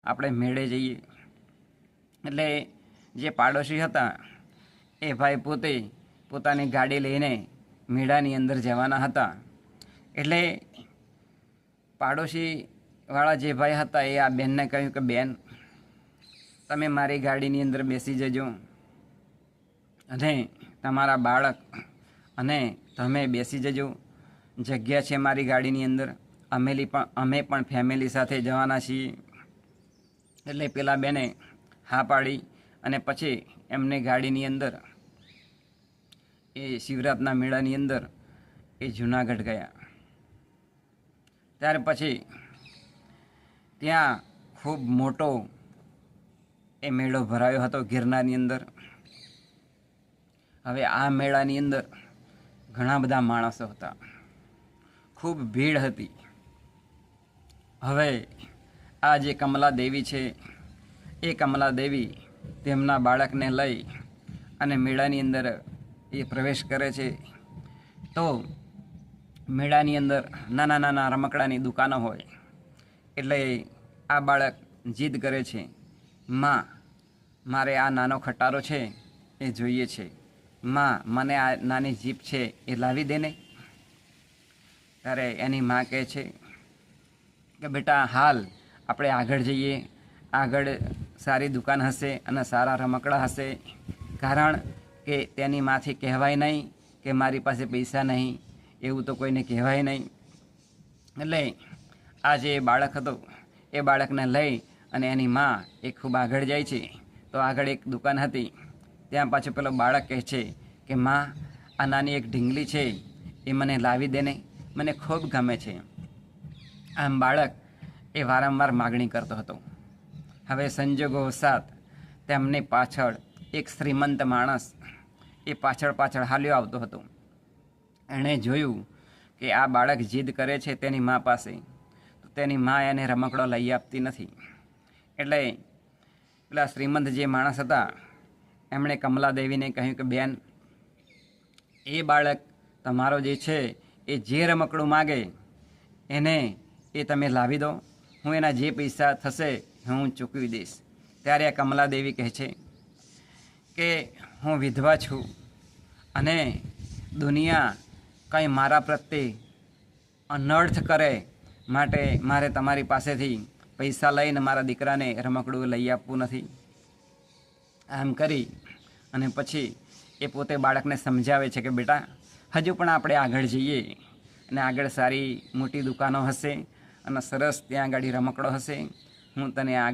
આપણે મેળે જઈએ. એટલે જે પાડોશી હતા એ ભાઈ પોતે પોતાની ગાડી લઈને મેળાની અંદર જવાના હતા. એટલે પાડોશીવાળા જે ભાઈ હતા એ આ બેનને કહ્યું કે બેન, તમે મારી ગાડીની અંદર બેસી જજો અને તમારા બાળક અને તમે બેસી જજો, જગ્યા છે મારી ગાડીની અંદર, અમે પણ ફેમિલી સાથે જવાના છીએ. એટલે પેલા બેને હા પાડી અને પછી એમને ગાડીની અંદર એ શિવરાતના મેળાની અંદર એ જૂનાગઢ ગયા. ત્યાર પછી ત્યાં ખૂબ મોટો એ મેળો ભરાયો હતો ગિરનારની અંદર. હવે આ મેળાની અંદર ઘણા બધા માણસો હતા, ખૂબ ભીડ હતી. હવે આ જે કમલા દેવી છે એ કમલા દેવી તેમના બાળકને લઈ અને મેળાની અંદર એ પ્રવેશ કરે છે. તો મેળાની અંદર નાના નાના રમકડાની દુકાનો હોય એટલે આ બાળક જીદ કરે છે, માં મારે આ નાનો ખટારો છે એ જોઈએ છે, માં મને આ નાની જીપ છે એ લાવી દે ને. ત્યારે એની માં કહે છે કે બેટા હાલ આપણે આગળ જઈએ, આગળ સારી દુકાન હશે અને સારા રમકડા હશે. કારણ કે તેની માંથી કહેવાય નહીં કે મારી પાસે પૈસા નહીં, એવું તો કોઈને કહેવાય નહીં. એટલે આ જે બાળક હતો એ બાળકને લઈ અને એની માં એ ખૂબ આગળ જાય છે. તો આગળ એક દુકાન હતી, ત્યાં પાછું પેલો બાળક કહે છે કે માં આ નાની એક ઢીંગલી છે એ મને લાવી દે ને, મને ખૂબ ગમે છે. આમ બાળક એ વારંવાર માગણી કરતો હતો. હવે સંજોગોવશાત તેમની પાછળ એક શ્રીમંત માણસ એ પાછળ પાછળ હાલ્યો આવતો હતો. એણે જોયું કે આ બાળક જીદ કરે છે તેની મા પાસે, તો તેની મા એને રમકડો લઈ આપતી નથી. એટલે પેલા શ્રીમંત જે માણસ હતા એમણે કમલા દેવીને કહ્યું કે બેન, એ બાળક તમારો જે છે એ જે રમકડું માગે એને એ તમે લાવી દો, હું એના જે પૈસા થશે હું ચૂકવી દઈશ. ત્યારે આ કમલા દેવી કહે છે કે હું વિધવા છું અને દુનિયા કંઈ મારા પ્રત્યે અનર્થ કરે માટે મારે તમારી પાસેથી પૈસા લઈને મારા દીકરાને રમકડું લઈ આપવું નથી. આમ કરી અને પછી એ પોતે બાળકને સમજાવે છે કે બેટા હજુ પણ આપણે આગળ જઈએ અને આગળ સારી મોટી દુકાનો હશે અને સરસ ત્યાં આગળ રમકડો હશે, હું તને આગળ